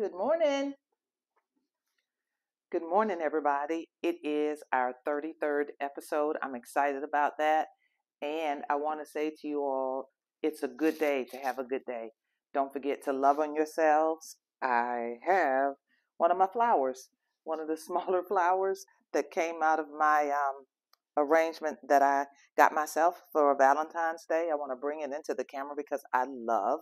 Good morning. Good morning, everybody. It is our 33rd episode. I'm excited about that. And I want to say to you all, it's a good day to have a good day. Don't forget to love on yourselves. I have one of my flowers, one of the smaller flowers that came out of my arrangement that I got myself for Valentine's Day. I want to bring it into the camera because I love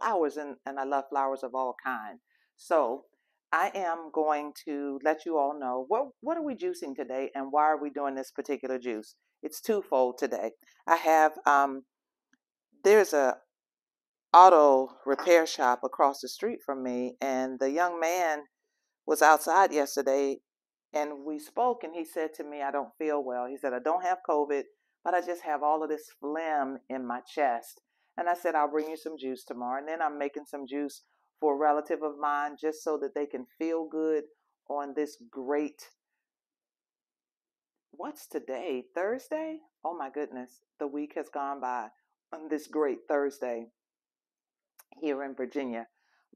flowers and I love flowers of all kinds. So I am going to let you all know what are we juicing today and why are we doing this particular juice. It's twofold today. I have there's a auto repair shop across the street from me, and the young man was outside yesterday and we spoke, and he said to me, I don't feel well. He said, I don't have COVID, but I just have all of this phlegm in my chest. And I said, I'll bring you some juice tomorrow. And then I'm making some juice for a relative of mine just so that they can feel good on this great, what's today? Thursday? Oh my goodness. The week has gone by on this great Thursday here in Virginia.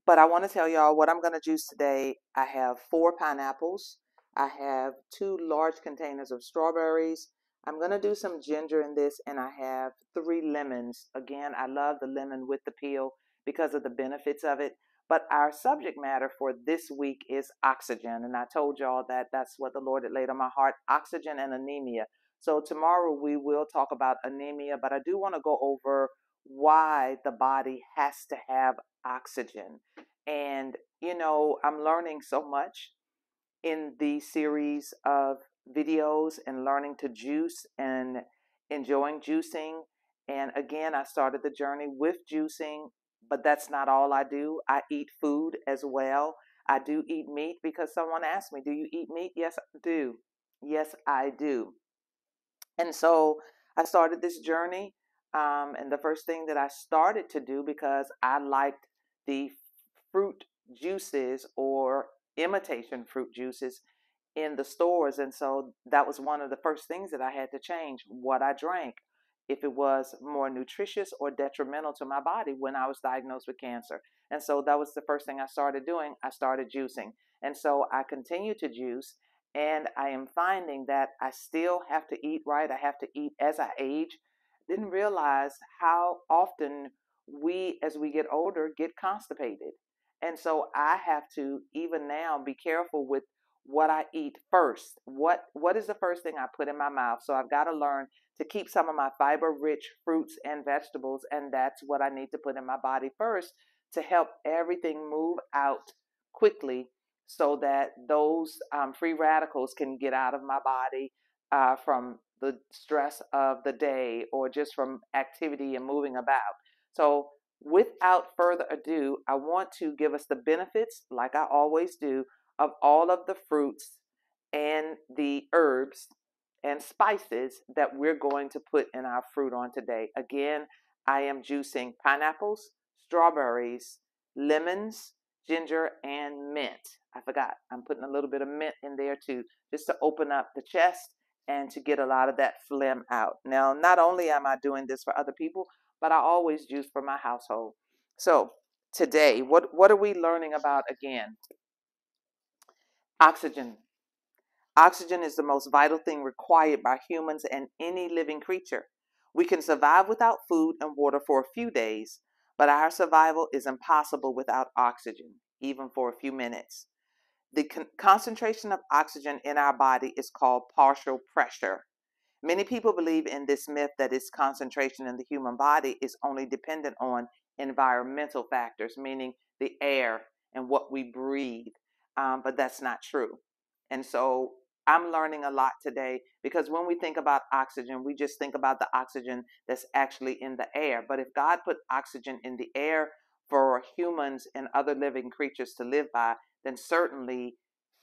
But I want to tell y'all what I'm going to juice today. I have 4 pineapples. I have 2 large containers of strawberries. I'm going to do some ginger in this, and I have 3 lemons. Again, I love the lemon with the peel because of the benefits of it. But our subject matter for this week is oxygen. And I told y'all that that's what the Lord had laid on my heart, oxygen and anemia. So tomorrow we will talk about anemia, but I do want to go over why the body has to have oxygen. And, I'm learning so much in the series of videos and learning to juice and enjoying juicing. And again, I started the journey with juicing, but that's not all I do. I eat food as well. I do eat meat because someone asked me, do you eat meat? Yes, I do. Yes, I do. And so I started this journey. And the first thing that I started to do, because I liked the fruit juices or imitation fruit juices in the stores. And so that was one of the first things that I had to change what I drank, if it was more nutritious or detrimental to my body when I was diagnosed with cancer. And so that was the first thing I started doing. I started juicing. And so I continue to juice. And I am finding that I still have to eat right. I have to eat as I age. Didn't realize how often we, as we get older, get constipated. And so I have to, even now, be careful with what I eat first. What is the first thing I put in my mouth? So I've got to learn to keep some of my fiber-rich fruits and vegetables, and that's what I need to put in my body first to help everything move out quickly so that those free radicals can get out of my body from the stress of the day or just from activity and moving about. So without further ado, I want to give us the benefits, like I always do, of all of the fruits and the herbs and spices that we're going to put in our fruit on today. Again, I am juicing pineapples, strawberries, lemons, ginger, and mint. I forgot, I'm putting a little bit of mint in there too, just to open up the chest and to get a lot of that phlegm out. Now, not only am I doing this for other people, but I always juice for my household. So today, what are we learning about again? Oxygen. Oxygen is the most vital thing required by humans and any living creature. We can survive without food and water for a few days, but our survival is impossible without oxygen, even for a few minutes. The concentration of oxygen in our body is called partial pressure. Many people believe in this myth that its concentration in the human body is only dependent on environmental factors, meaning the air and what we breathe. But that's not true. And so I'm learning a lot today because when we think about oxygen, we just think about the oxygen that's actually in the air. But if God put oxygen in the air for humans and other living creatures to live by, then certainly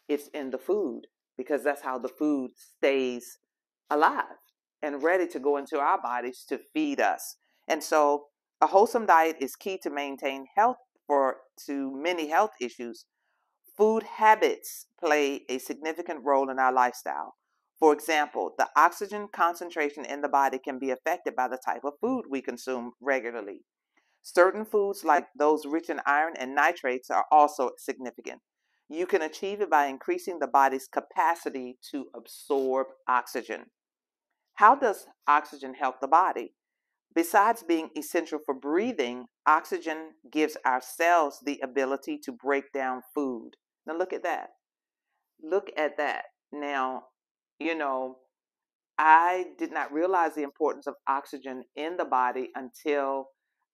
it's in the food because that's how the food stays alive and ready to go into our bodies to feed us. And so a wholesome diet is key to maintain health for to many health issues. Food habits play a significant role in our lifestyle. For example, the oxygen concentration in the body can be affected by the type of food we consume regularly. Certain foods, like those rich in iron and nitrates, are also significant. You can achieve it by increasing the body's capacity to absorb oxygen. How does oxygen help the body? Besides being essential for breathing, oxygen gives our cells the ability to break down food. Now, look at that. Look at that. Now, you know, I did not realize the importance of oxygen in the body until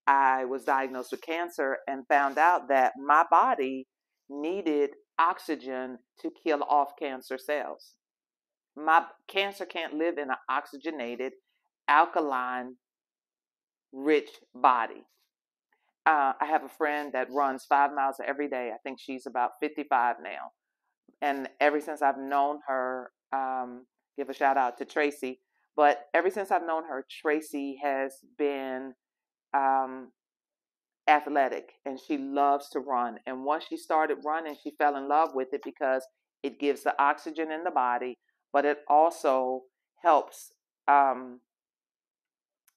I was diagnosed with cancer and found out that my body needed oxygen to kill off cancer cells. My cancer can't live in an oxygenated, alkaline, rich body. I have a friend that runs 5 miles every day. I think she's about 55 now. And ever since I've known her, give a shout out to Tracy. But ever since I've known her, Tracy has been um, athletic and she loves to run. And once she started running, she fell in love with it because it gives the oxygen in the body, but helps. Um,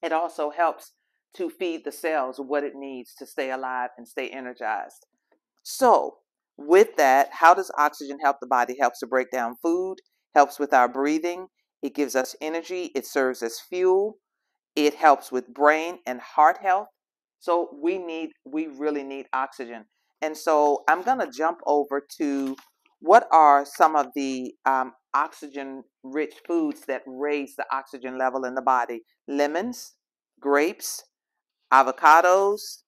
it also helps to feed the cells what it needs to stay alive and stay energized. So, with that, how does oxygen help the body? Helps to break down food, helps with our breathing, it gives us energy, it serves as fuel, it helps with brain and heart health. So we really need oxygen. And so I'm going to jump over to what are some of the oxygen rich foods that raise the oxygen level in the body. Lemons, grapes, avocados,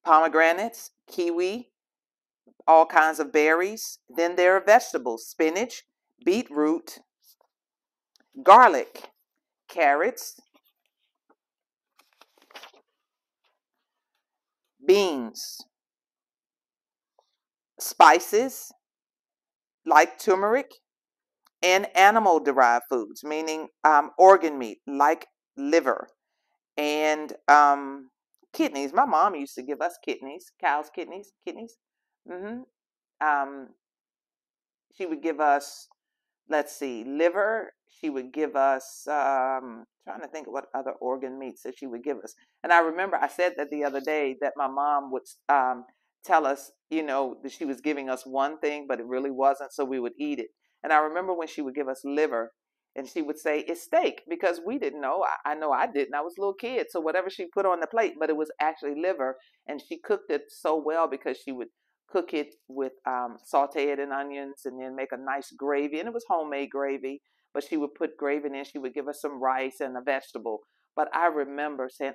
pomegranates, kiwi, all kinds of berries. Then there are vegetables: spinach, beetroot, garlic, carrots, beans, spices like turmeric, and animal derived foods, meaning organ meat like liver and kidneys. My mom used to give us kidneys, cow's kidneys. hmm Um, she would give us, let's see, liver. She would give us, trying to think of what other organ meats that she would give us. And I remember I said that the other day that my mom would tell us, that she was giving us one thing, but it really wasn't, so we would eat it. And I remember when she would give us liver, and she would say it's steak, because we didn't know. I know I didn't. I was a little kid, so whatever she put on the plate, but it was actually liver, and she cooked it so well because she would cook it with saute it in onions and then make a nice gravy. And it was homemade gravy, but she would put gravy in. She would give us some rice and a vegetable. But I remember saying,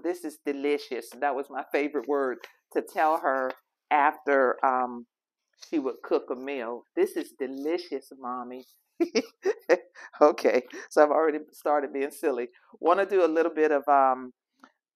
this is delicious. That was my favorite word to tell her after she would cook a meal. This is delicious, mommy. Okay, so I've already started being silly. Want to do a little bit of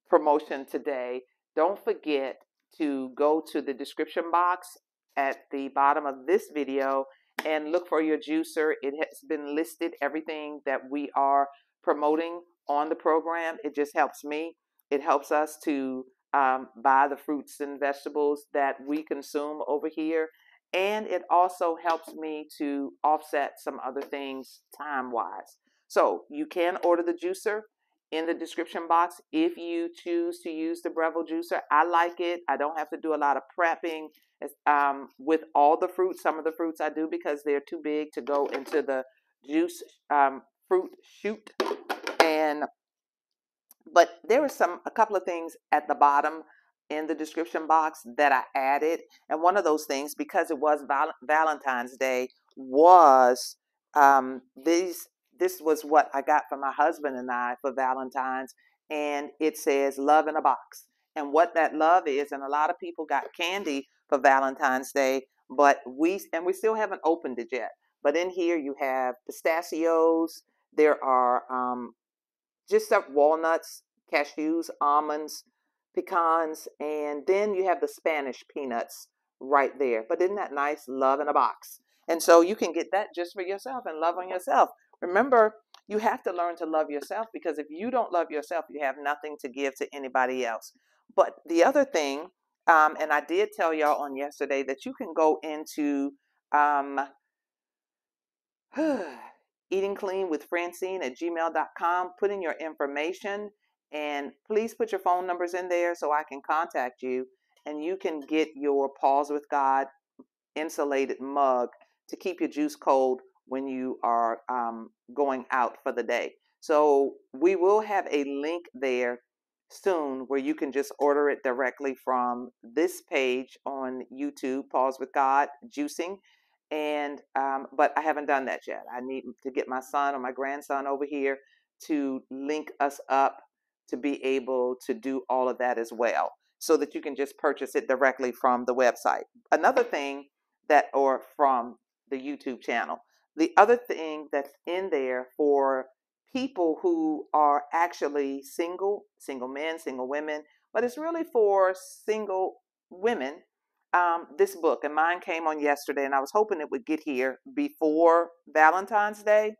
promotion today. Don't forget to go to the description box at the bottom of this video and look for your juicer. It has been listed, everything that we are promoting on the program. It just helps me. It helps us to buy the fruits and vegetables that we consume over here. And it also helps me to offset some other things time-wise. So you can order the juicer in the description box if you choose to use the Breville juicer. I like it. I don't have to do a lot of prepping with all the fruits. Some of the fruits I do because they're too big to go into the juice fruit chute. But there are a couple of things at the bottom in the description box that I added. And one of those things, because it was Valentine's Day, was this was what I got for my husband and I for Valentine's. And it says love in a box. And what that love is, and a lot of people got candy for Valentine's Day, but we still haven't opened it yet. But in here you have pistachios. There are just up walnuts, cashews, almonds, pecans, and then you have the Spanish peanuts right there. But isn't that nice? Love in a box. And so you can get that just for yourself and love on yourself. Remember, you have to learn to love yourself, because if you don't love yourself, you have nothing to give to anybody else. But the other thing, and I did tell y'all on yesterday that you can go into Eating Clean with Francine at gmail.com, put in your information, And please put your phone numbers in there so I can contact you, and you can get your Pause with God insulated mug to keep your juice cold when you are going out for the day. So we will have a link there soon where you can just order it directly from this page on YouTube, Pause with God Juicing. And but I haven't done that yet. I need to get my son or my grandson over here to link us up to be able to do all of that as well, so that you can just purchase it directly from the website. Another thing that, or from the YouTube channel. The other thing that's in there for people who are actually single men, single women, but it's really for single women. This book, and mine came on yesterday, and I was hoping it would get here before Valentine's Day,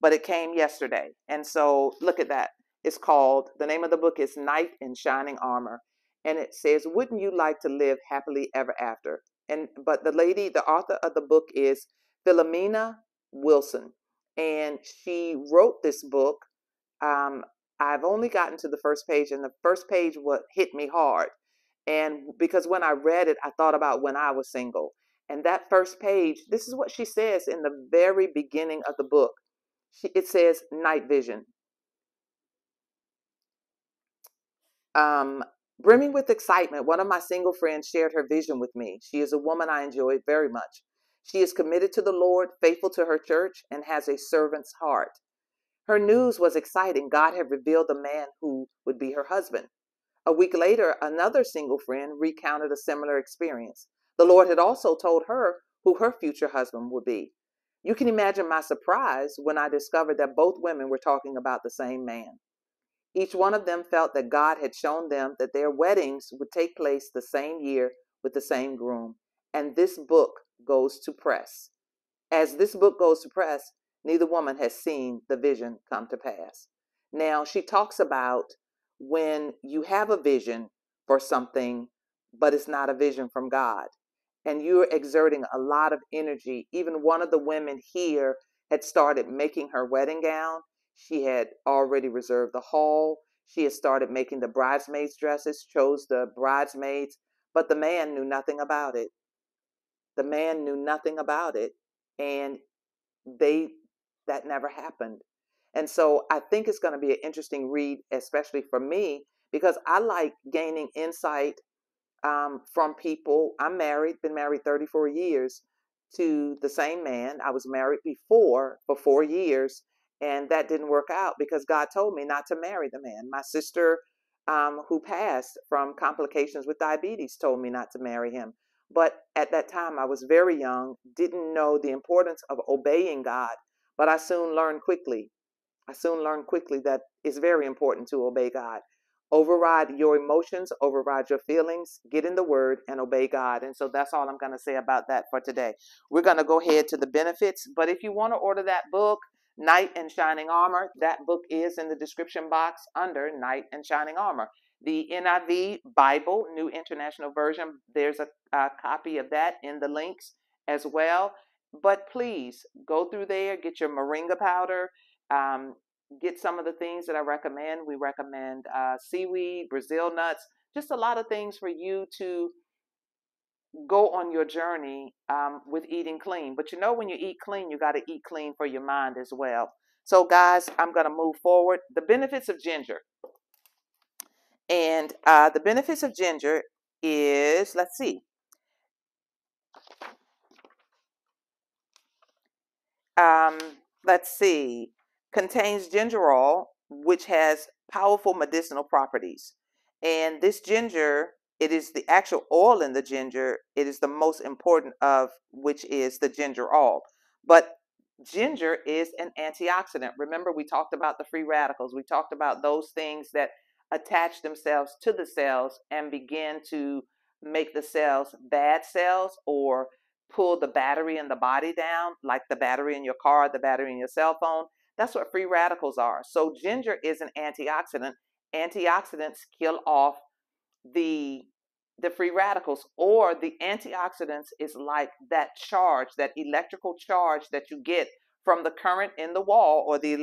but it came yesterday. And so look at that. It's called, the name of the book is Knight in Shining Armor. And it says, wouldn't you like to live happily ever after? And but the lady, the author of the book is Philomena Wilson, and she wrote this book. Um, I've only gotten to the first page, and the first page what hit me hard. And because when I read it, I thought about when I was single. And that first page, this is what she says in the very beginning of the book. It says night vision. Um, Brimming with excitement, one of my single friends shared her vision with me. She is a woman I enjoy very much. She is committed to the Lord, faithful to her church, and has a servant's heart. Her news was exciting. God had revealed the man who would be her husband. A week later, another single friend recounted a similar experience. The Lord had also told her who her future husband would be. You can imagine my surprise when I discovered that both women were talking about the same man. Each one of them felt that God had shown them that their weddings would take place the same year with the same groom. And this book goes to press. As this book goes to press, neither woman has seen the vision come to pass. Now, she talks about when you have a vision for something, but it's not a vision from God, and you're exerting a lot of energy. Even one of the women here had started making her wedding gown. She had already reserved the hall. She had started making the bridesmaids' dresses, chose the bridesmaids, but the man knew nothing about it. The man knew nothing about it. And they that never happened. And so I think it's going to be an interesting read, especially for me, because I like gaining insight from people. I'm married, been married 34 years to the same man. I was married before for 4 years, and that didn't work out because God told me not to marry the man. My sister, who passed from complications with diabetes, told me not to marry him. But at that time, I was very young, didn't know the importance of obeying God, but I soon learned quickly that it's very important to obey God. Override your emotions, override your feelings, get in the word and obey God. And so that's all I'm going to say about that for today. We're going to go ahead to the benefits. But if you want to order that book, Knight in Shining Armor, that book is in the description box under Knight in Shining Armor. The NIV Bible, New International Version, there's a copy of that in the links as well. But please go through there, get your moringa powder, um, get some of the things that I recommend. We recommend seaweed, Brazil nuts, just a lot of things for you to go on your journey with eating clean. But you know, when you eat clean, you got to eat clean for your mind as well. So, guys, I'm going to move forward. The benefits of ginger. And the benefits of ginger is, let's see, um, let's see, contains gingerol, which has powerful medicinal properties. And this ginger, it is the actual oil in the ginger, it is the most important of which is the gingerol. But ginger is an antioxidant. Remember, we talked about the free radicals. We talked about those things that attach themselves to the cells and begin to make the cells bad cells, or pull the battery in the body down, like the battery in your car, the battery in your cell phone. That's what free radicals are. So ginger is an antioxidant. Antioxidants kill off the the free radicals, or the antioxidants is like that charge, that electrical charge that you get from the current in the wall, or the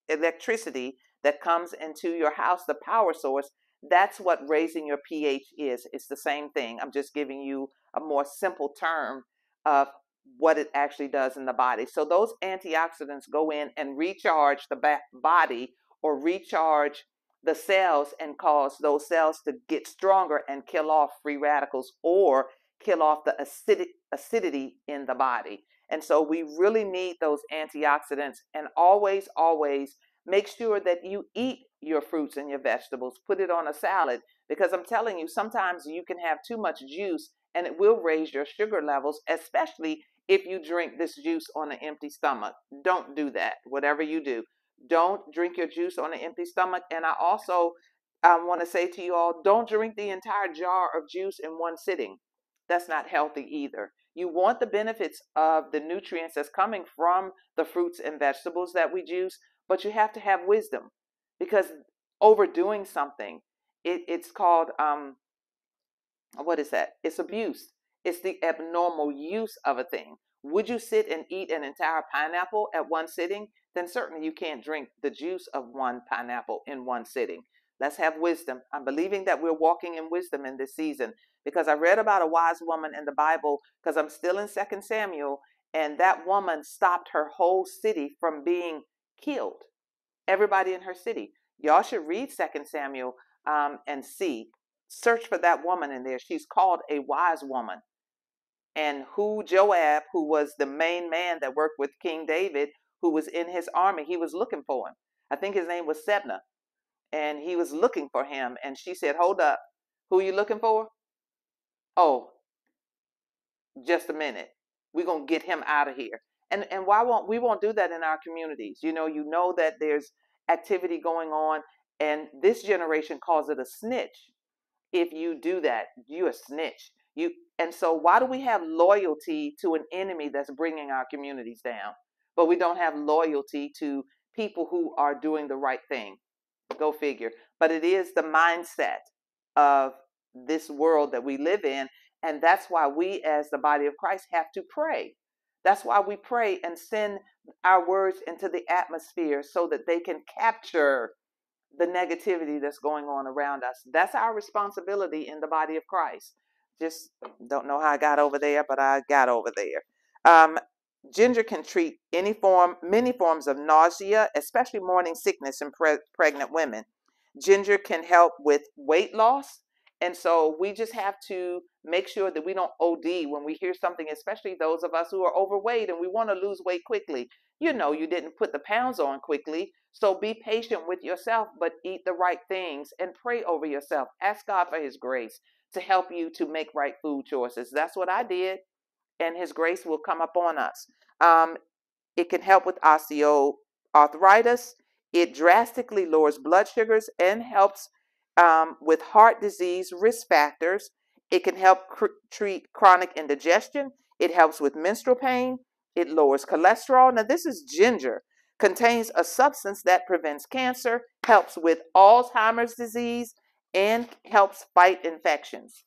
electricity that comes into your house, the power source, that's what raising your pH is. It's the same thing. I'm just giving you a more simple term of what it actually does in the body. So those antioxidants go in and recharge the body, or recharge the cells, and cause those cells to get stronger and kill off free radicals, or kill off the acidity in the body. And so we really need those antioxidants. And always, always make sure that you eat your fruits and your vegetables. Put it on a salad, because I'm telling you, sometimes you can have too much juice and it will raise your sugar levels, especially if you drink this juice on an empty stomach. Don't do that. Whatever you do, don't drink your juice on an empty stomach. And I also want to say to you all, don't drink the entire jar of juice in one sitting. That's not healthy either. You want the benefits of the nutrients that's coming from the fruits and vegetables that we juice, but you have to have wisdom, because overdoing something, it's called what is that? It's abuse. It's the abnormal use of a thing. Would you sit and eat an entire pineapple at one sitting? Then certainly you can't drink the juice of one pineapple in one sitting. Let's have wisdom. I'm believing that we're walking in wisdom in this season, because I read about a wise woman in the Bible, because I'm still in 2 Samuel, and that woman stopped her whole city from being killed. Everybody in her city. Y'all should read 2 Samuel and see. Search for that woman in there. She's called a wise woman. And who Joab, who was the main man that worked with King David, who was in his army, he was looking for him. I think his name was Sebna. And he was looking for him. And she said, hold up. Who are you looking for? Oh, just a minute. We're going to get him out of here. And we won't do that in our communities. You know that there's activity going on, and this generation calls it a snitch. If you do that, you're a snitch. And so why do we have loyalty to an enemy that's bringing our communities down, but we don't have loyalty to people who are doing the right thing? Go figure. But it is the mindset of this world that we live in. And that's why we, as the body of Christ, have to pray. That's why we pray and send our words into the atmosphere, so that they can capture the negativity that's going on around us. That's our responsibility in the body of Christ. Just don't know how I got over there, but I got over there. Ginger can treat many forms of nausea, especially morning sickness in pregnant women. Ginger can help with weight loss. And so we just have to make sure that we don't OD when we hear something, especially those of us who are overweight and we want to lose weight quickly. You didn't put the pounds on quickly. So be patient with yourself, but eat the right things and pray over yourself. Ask God for his grace to help you to make right food choices. That's what I did. And his grace will come upon us. It can help with osteoarthritis. It drastically lowers blood sugars and helps with heart disease risk factors. It can help treat chronic indigestion. It helps with menstrual pain. It lowers cholesterol. Now, this is ginger. Contains a substance that prevents cancer, helps with Alzheimer's disease, and helps fight infections.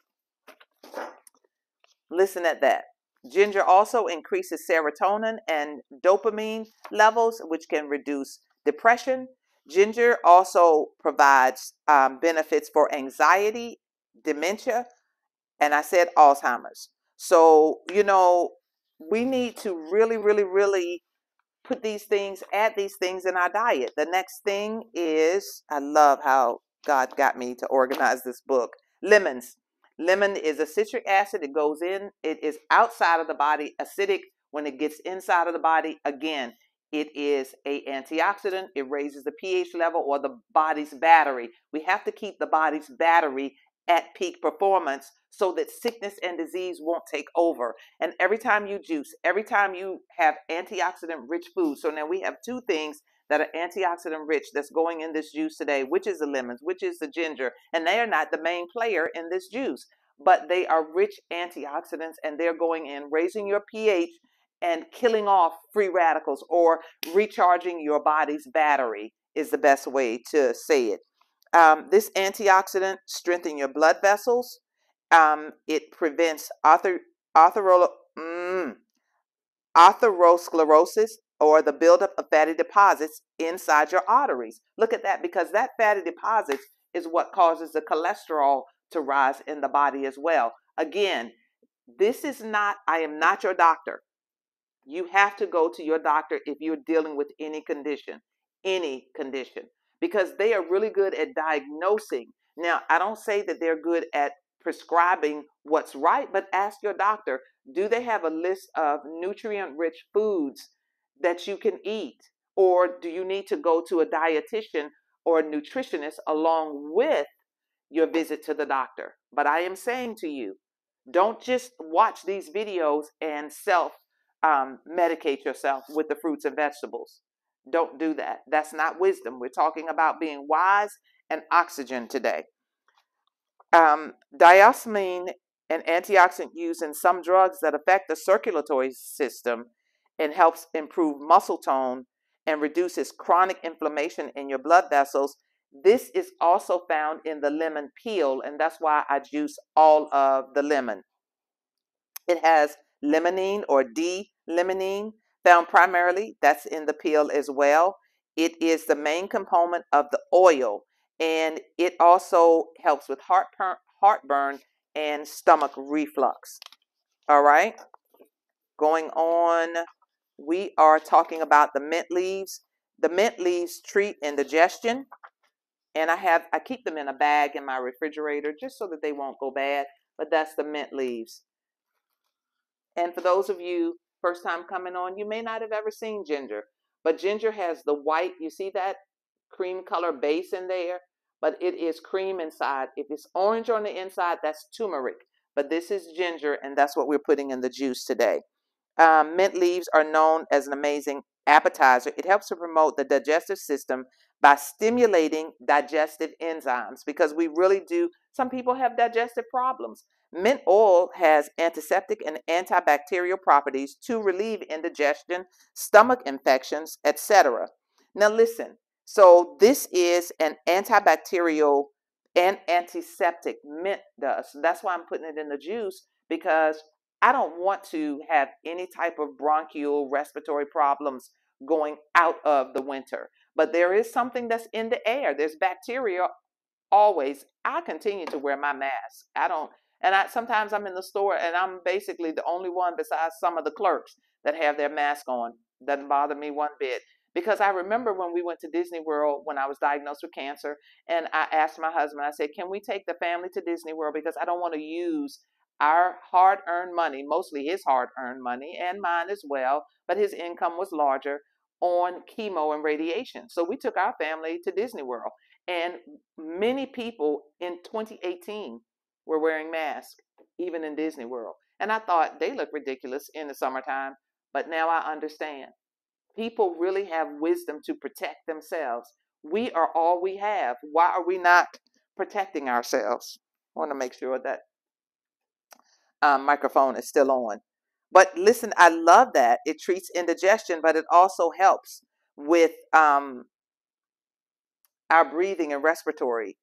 Listen at that. Ginger also increases serotonin and dopamine levels, which can reduce depression. Ginger also provides benefits for anxiety, dementia, and I said Alzheimer's. So, we need to really, really, really add these things in our diet. The next thing is, I love how God got me to organize this book. Lemons. Lemon is a citric acid. It goes in. It is outside of the body, acidic. When it gets inside of the body, again, it is an antioxidant. It raises the pH level, or the body's battery. We have to keep the body's battery at peak performance so that sickness and disease won't take over. And every time you juice, every time you have antioxidant rich food. So now we have two things that are antioxidant rich that's going in this juice today, which is the lemons, which is the ginger. And they are not the main player in this juice, but they are rich antioxidants, and they're going in, raising your pH and killing off free radicals, or recharging your body's battery is the best way to say it. This antioxidant strengthens your blood vessels. It prevents atherosclerosis, or the buildup of fatty deposits inside your arteries. Look at that, because that fatty deposits is what causes the cholesterol to rise in the body as well. Again, I am not your doctor. You have to go to your doctor if you're dealing with any condition, because they are really good at diagnosing. Now, I don't say that they're good at prescribing what's right, but ask your doctor, do they have a list of nutrient rich foods that you can eat? Or do you need to go to a dietitian or a nutritionist along with your visit to the doctor? But I am saying to you, don't just watch these videos and medicate yourself with the fruits and vegetables. Don't do that. That's not wisdom. We're talking about being wise and oxygen today. Diosmine, an antioxidant used in some drugs that affect the circulatory system and helps improve muscle tone and reduces chronic inflammation in your blood vessels. This is also found in the lemon peel, and that's why I juice all of the lemon. It has limonene or D-limonene, found primarily, that's in the peel as well. It is the main component of the oil, and it also helps with heartburn and stomach reflux. All right, going on, we are talking about the mint leaves. The mint leaves treat indigestion, and I keep them in a bag in my refrigerator just so that they won't go bad, but that's the mint leaves. And for those of you first time coming on, you may not have ever seen ginger, but ginger has the white, you see that cream color base in there, but it is cream inside. If it's orange on the inside, that's turmeric, but this is ginger, and that's what we're putting in the juice today. Mint leaves are known as an amazing appetizer. It helps to promote the digestive system by stimulating digestive enzymes, because we really do. Some people have digestive problems. Mint oil has antiseptic and antibacterial properties to relieve indigestion, stomach infections, etc. Now listen, so this is an antibacterial and antiseptic, mint does. That's why I'm putting it in the juice, because I don't want to have any type of bronchial respiratory problems going out of the winter. But there is something that's in the air. There's bacteria always. I continue to wear my mask. Sometimes I'm in the store and I'm basically the only one besides some of the clerks that have their mask on. Doesn't bother me one bit. Because I remember when we went to Disney World when I was diagnosed with cancer, and I asked my husband, I said, can we take the family to Disney World? Because I don't want to use our hard-earned money, mostly his hard-earned money and mine as well, but his income was larger, on chemo and radiation. So we took our family to Disney World, and many people in 2018 were wearing masks, even in Disney World. And I thought they look ridiculous in the summertime, but now I understand. People really have wisdom to protect themselves. We are all we have. Why are we not protecting ourselves? I want to make sure that microphone is still on. But listen, I love that. It treats indigestion, but it also helps with our breathing and respiratory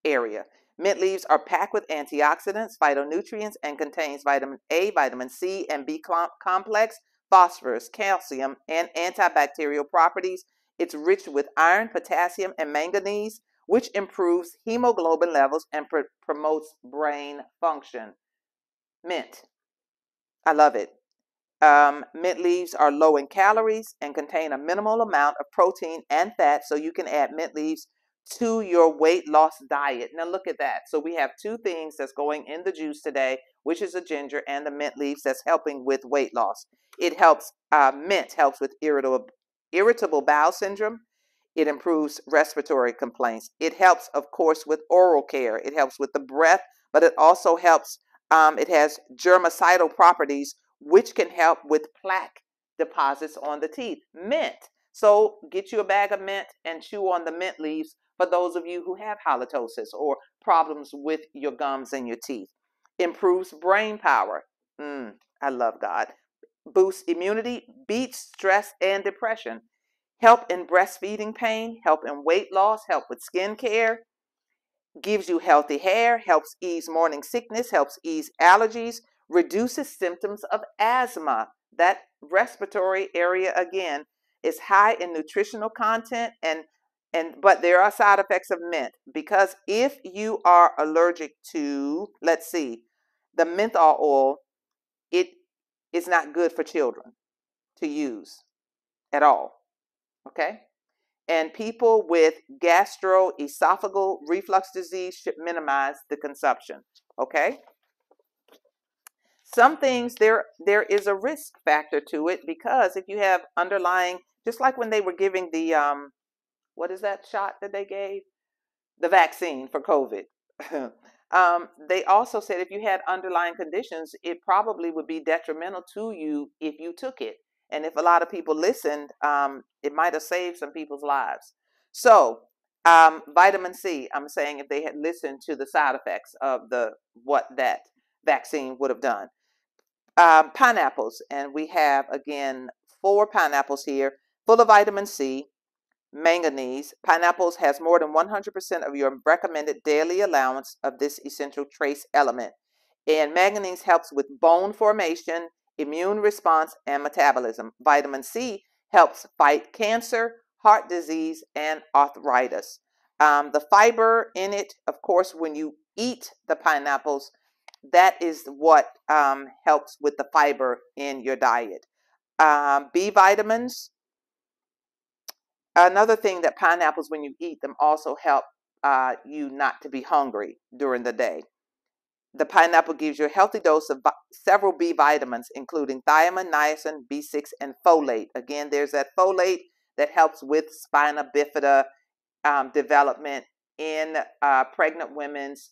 area. Mint leaves are packed with antioxidants, phytonutrients, and contains vitamin A, vitamin C, and B complex, phosphorus, calcium, and antibacterial properties. It's rich with iron, potassium, and manganese, which improves hemoglobin levels and promotes brain function. Mint. I love it. Mint leaves are low in calories and contain a minimal amount of protein and fat, so you can add mint leaves to your weight loss diet. Now look at that. So we have two things that's going in the juice today, which is the ginger and the mint leaves that's helping with weight loss. It helps, mint helps with irritable bowel syndrome. It improves respiratory complaints. It helps, of course, with oral care. It helps with the breath, but it also helps, it has germicidal properties, which can help with plaque deposits on the teeth. Mint. So get you a bag of mint and chew on the mint leaves for those of you who have halitosis or problems with your gums and your teeth. Improves brain power. I love God. Boosts immunity, beats stress and depression. Help in breastfeeding pain, help in weight loss, help with skin care, gives you healthy hair, helps ease morning sickness, helps ease allergies, reduces symptoms of asthma. That respiratory area again is high in nutritional content, but there are side effects of mint, because if you are allergic to, let's see, the menthol oil, it is not good for children to use at all. Okay? And people with gastroesophageal reflux disease should minimize the consumption. Okay? Some things, there is a risk factor to it, because if you have underlying, just like when they were giving the what is that shot that they gave, the vaccine for COVID. They also said if you had underlying conditions, it probably would be detrimental to you if you took it. And if a lot of people listened, it might have saved some people's lives. So, vitamin C, I'm saying if they had listened to the side effects of what that vaccine would have done. Pineapples, and we have again 4 pineapples here, full of vitamin C, manganese. Pineapples has more than 100% of your recommended daily allowance of this essential trace element. And manganese helps with bone formation, immune response, and metabolism. Vitamin C helps fight cancer, heart disease, and arthritis. The fiber in it, of course, when you eat the pineapples, that is what helps with the fiber in your diet. B vitamins. Another thing that pineapples, when you eat them, also help you not to be hungry during the day. The pineapple gives you a healthy dose of several B vitamins, including thiamine, niacin, B6, and folate. Again, there's that folate that helps with spina bifida development in pregnant women's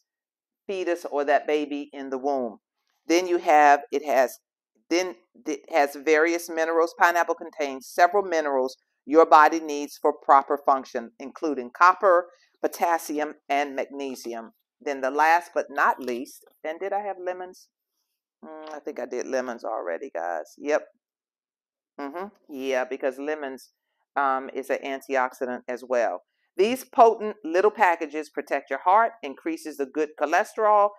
fetus or that baby in the womb. Then it has various minerals. Pineapple contains several minerals your body needs for proper function, including copper, potassium, and magnesium. Then the last but not least, and did I have lemons? I think I did lemons already, guys. Yep. Yeah, because lemons is an antioxidant as well. These potent little packages protect your heart, increases the good cholesterol.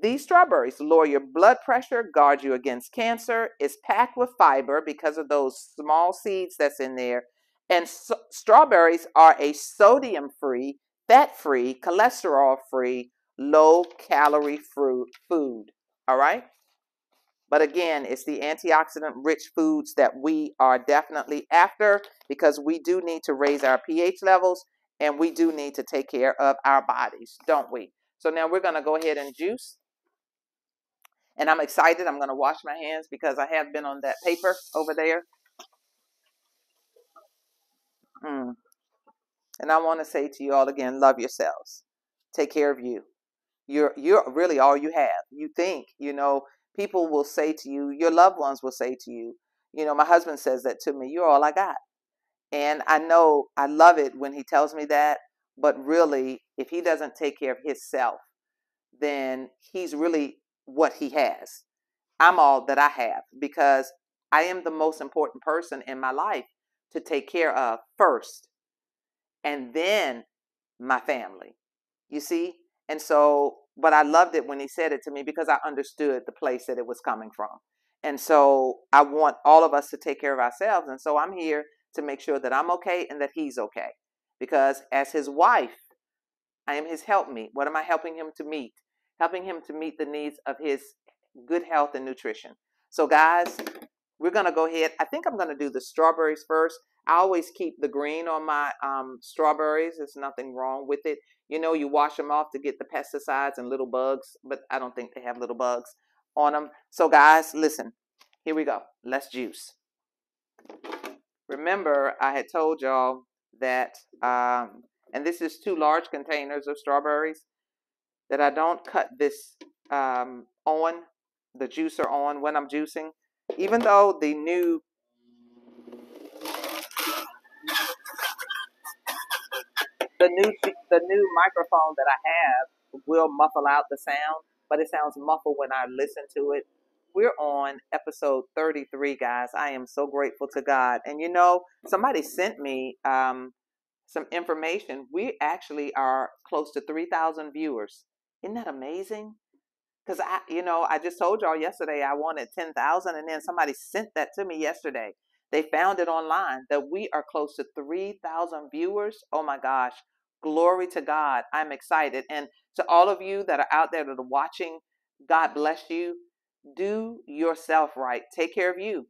These strawberries lower your blood pressure, guard you against cancer. It's packed with fiber because of those small seeds that's in there. And strawberries are a sodium-free, fat-free, cholesterol-free, low-calorie food. All right? But again, it's the antioxidant-rich foods that we are definitely after, because we do need to raise our pH levels, and we do need to take care of our bodies, don't we? So now we're going to go ahead and juice. And I'm excited. I'm going to wash my hands because I have been on that paper over there. And I want to say to you all again, love yourselves. Take care of you. You're really all you have. You think, people will say to you, your loved ones will say to you, my husband says that to me, you're all I got. And I know I love it when he tells me that, but really, if he doesn't take care of himself, then he's really what he has. I'm all that I have, because I am the most important person in my life to take care of first, and then my family. You see? And so, but I loved it when he said it to me, because I understood the place that it was coming from. And so I want all of us to take care of ourselves. And so I'm here to make sure that I'm okay and that he's okay. Because as his wife, I am his helpmeet. What am I helping him to meet? Helping him to meet the needs of his good health and nutrition. So guys, we're going to go ahead. I think I'm going to do the strawberries first. I always keep the green on my strawberries. There's nothing wrong with it. You wash them off to get the pesticides and little bugs, but I don't think they have little bugs on them. So guys, listen, here we go. Let's juice. Remember, I had told y'all that, and this is 2 large containers of strawberries, that I don't cut this on, the juicer on when I'm juicing. Even though the new microphone that I have will muffle out the sound, but it sounds muffled when I listen to it. We're on episode 33, guys. I am so grateful to God. And somebody sent me some information. We actually are close to 3,000 viewers. Isn't that amazing? Because I just told y'all yesterday I wanted 10,000, and then somebody sent that to me yesterday. They found it online that we are close to 3,000 viewers. Oh my gosh. Glory to God. I'm excited. And to all of you that are out there that are watching, God bless you. Do yourself right. Take care of you,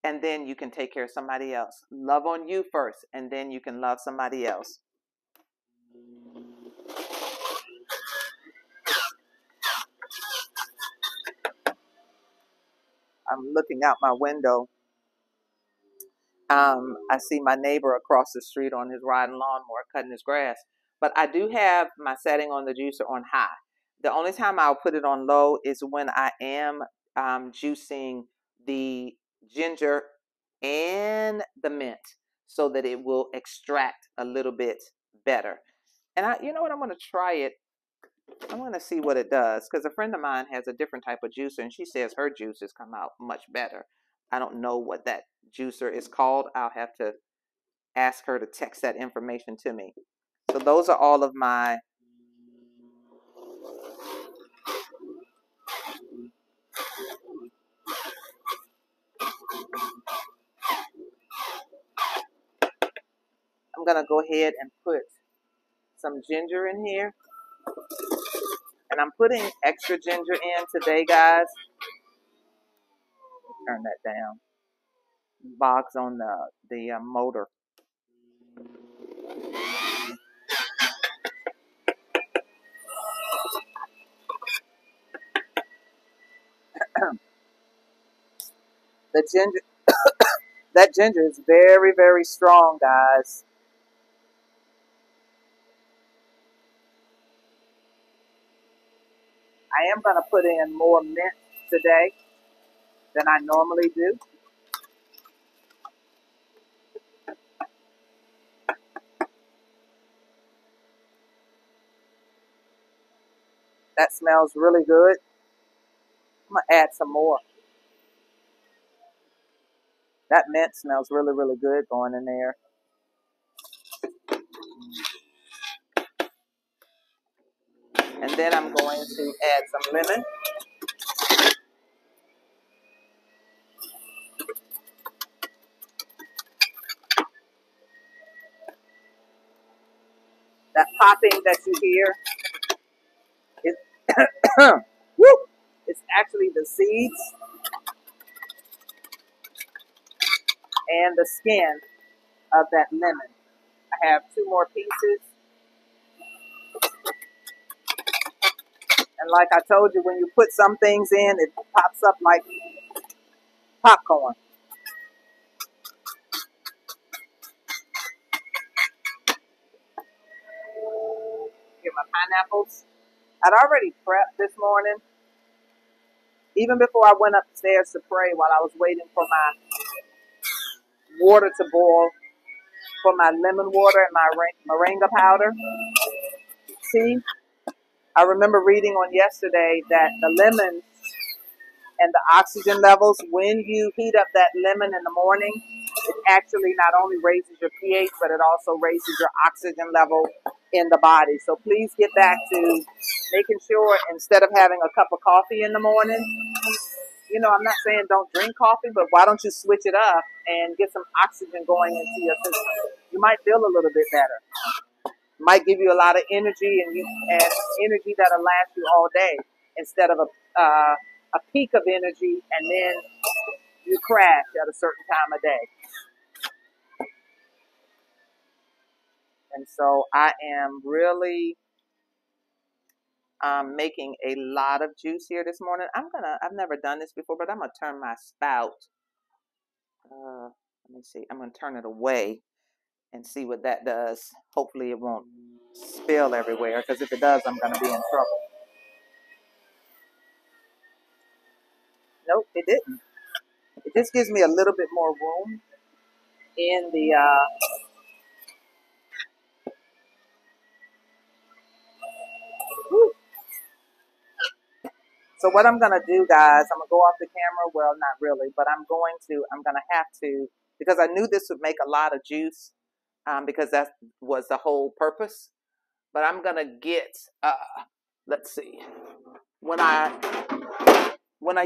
and then you can take care of somebody else. Love on you first, and then you can love somebody else. I'm looking out my window. I see my neighbor across the street on his riding lawnmower cutting his grass. But I do have my setting on the juicer on high. The only time I'll put it on low is when I am juicing the ginger and the mint so that it will extract a little bit better. And you know what? I'm going to try it. I'm going to see what it does, because a friend of mine has a different type of juicer, and she says her juices come out much better. I don't know what that juicer is called. I'll have to ask her to text that information to me. So those are all of my I'm going to go ahead and put some ginger in here. And I'm putting extra ginger in today, guys. Turn that down. Box on the motor. The ginger, that ginger is very, very strong, guys. I am going to put in more mint today than I normally do. That smells really good. I'm going to add some more. That mint smells really, really good going in there. And then I'm going to add some lemon. That popping that you hear is woo, it's actually the seeds and the skin of that lemon. I have two more pieces. And like I told you, when you put some things in, it pops up like popcorn. Here, my pineapples. I'd already prepped this morning, even before I went upstairs to pray, while I was waiting for my water to boil, for my lemon water and my moringa powder. See, I remember reading on yesterday that the lemon and the oxygen levels, when you heat up that lemon in the morning, it actually not only raises your pH, but it also raises your oxygen level in the body. So please get back to making sure, instead of having a cup of coffee in the morning, I'm not saying don't drink coffee, but why don't you switch it up and get some oxygen going into your system? You might feel a little bit better. Might give you a lot of energy, and energy that'll last you all day, instead of a peak of energy and then you crash at a certain time of day. And so I am really making a lot of juice here this morning. I've never done this before, but I'm gonna turn my spout. Let me see. I'm gonna turn it away and see what that does. Hopefully it won't spill everywhere, because if it does, I'm gonna be in trouble. Nope, it didn't. It just gives me a little bit more room in the So what I'm going to do, guys, I'm going to go off the camera. Well, not really, but I'm going to have to, because I knew this would make a lot of juice, because that was the whole purpose. But I'm going to get, let's see. when I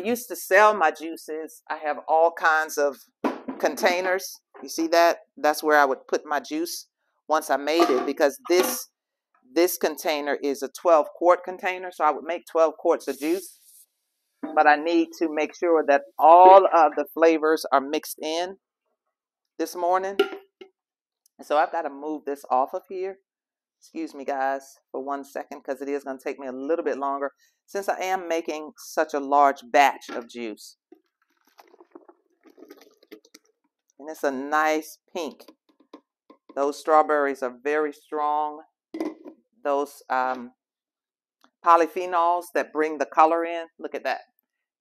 used to sell my juices, I have all kinds of containers. You see that? That's where I would put my juice once I made it, because this container is a 12-quart container, so I would make 12 quarts of juice. But I need to make sure that all of the flavors are mixed in this morning. And so I've got to move this off of here. Excuse me, guys, for 1 second, because it is going to take me a little bit longer since I am making such a large batch of juice. And it's a nice pink. Those strawberries are very strong. Those polyphenols that bring the color in. Look at that.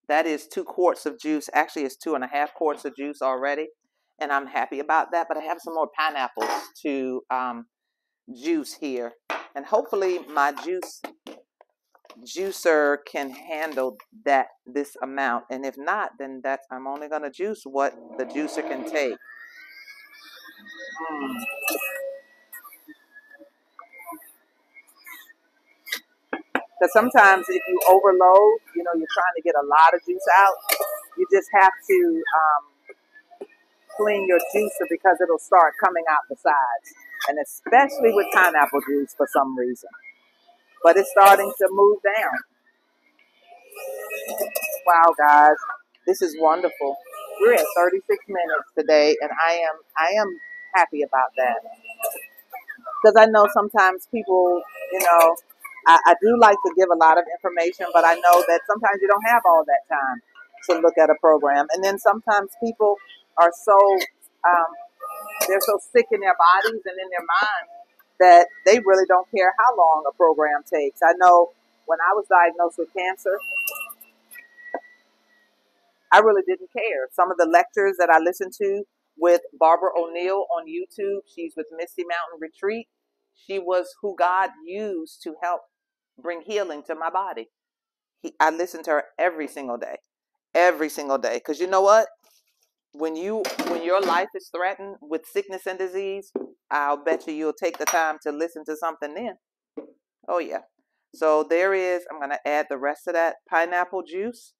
That is 2 quarts of juice. Actually, it's 2.5 quarts of juice already. And I'm happy about that. But I have some more pineapples to juice here. And hopefully my juicer can handle this amount. And if not, then I'm only going to juice what the juicer can take. Because sometimes if you overload, you're trying to get a lot of juice out, you just have to clean your juicer, because it'll start coming out the sides. And especially with pineapple juice for some reason. But it's starting to move down. Wow, guys, this is wonderful. We're at 36 minutes today, and I am happy about that. Because I know sometimes people, I do like to give a lot of information, but I know that sometimes you don't have all that time to look at a program. And then sometimes people are they're so sick in their bodies and in their minds that they really don't care how long a program takes. I know when I was diagnosed with cancer, I really didn't care. Some of the lectures that I listened to with Barbara O'Neill on YouTube, she's with Misty Mountain Retreat. She was who God used to help bring healing to my body. I listened to her every single day. Because you know what? When your life is threatened with sickness and disease, I'll bet you'll take the time to listen to something then. Oh yeah. So I'm going to add the rest of that pineapple juice.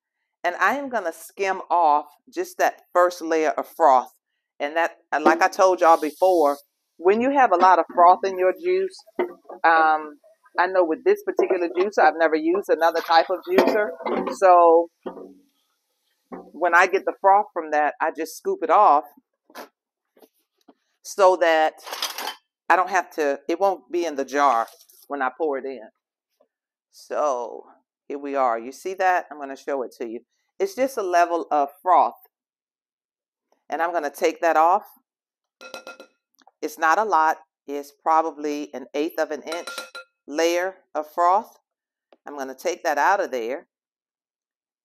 And I am going to skim off just that first layer of froth. And that, like I told y'all before, when you have a lot of froth in your juice, I know with this particular juicer, I've never used another type of juicer. So when I get the froth from that, I just scoop it off so that I don't have to, it won't be in the jar when I pour it in. So here we are. You see that? I'm going to show it to you. It's just a level of froth. And I'm going to take that off. It's not a lot. It's probably 1/8 of an inch layer of froth. I'm going to take that out of there.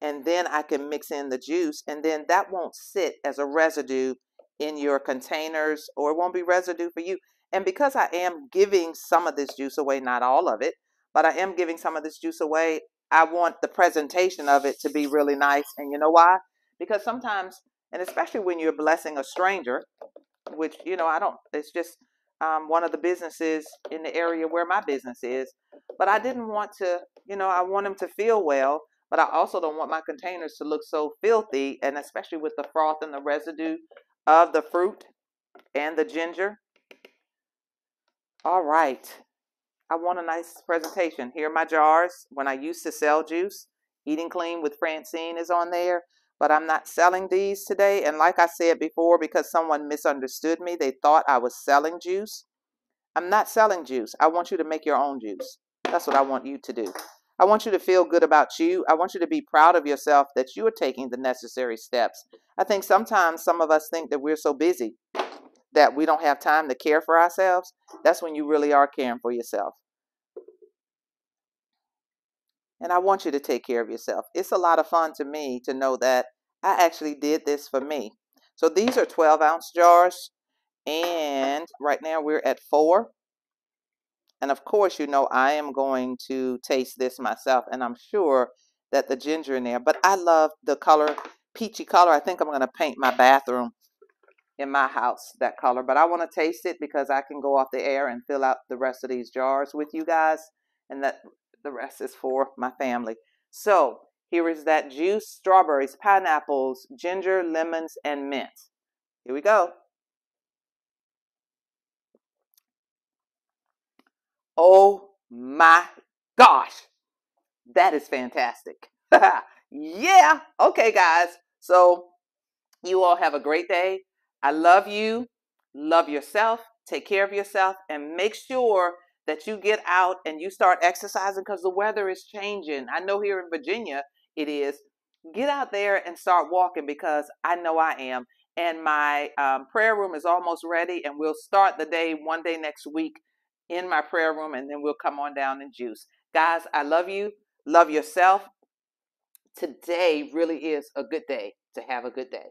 And then I can mix in the juice. And then that won't sit as a residue in your containers, or it won't be residue for you. And because I am giving some of this juice away, not all of it, but I am giving some of this juice away, I want the presentation of it to be really nice. And you know why? Because sometimes, and especially when you're blessing a stranger, which, it's just one of the businesses in the area where my business is. But I didn't want to, I want them to feel well, but I also don't want my containers to look so filthy, and especially with the froth and the residue of the fruit and the ginger. All right. I want a nice presentation. Here are my jars. When I used to sell juice, Eating Clean with Francine is on there, but I'm not selling these today. And like I said before, because someone misunderstood me, they thought I was selling juice. I'm not selling juice. I want you to make your own juice. That's what I want you to do. I want you to feel good about you. I want you to be proud of yourself that you are taking the necessary steps. I think sometimes some of us think that we're so busy that we don't have time to care for ourselves. That's when you really are caring for yourself. And I want you to take care of yourself. It's a lot of fun to me to know that I actually did this for me. So these are 12-ounce jars. And right now we're at 4. And of course, I am going to taste this myself. And I'm sure that the ginger in there. But I love the color, peachy color. I think I'm going to paint my bathroom in my house that color. But I want to taste it because I can go off the air and fill out the rest of these jars with you guys. And that the rest is for my family. So here is that juice: strawberries, pineapples, ginger, lemons, and mint. Here we go. Oh my gosh, that is fantastic. Yeah. Okay, guys. So you all have a great day. I love you. Love yourself. Take care of yourself and make sure that you get out and you start exercising because the weather is changing. I know here in Virginia it is. Get out there and start walking because I know I am. And my prayer room is almost ready, and we'll start the day one day next week in my prayer room, and then we'll come on down and juice. Guys, I love you. Love yourself. Today really is a good day to have a good day.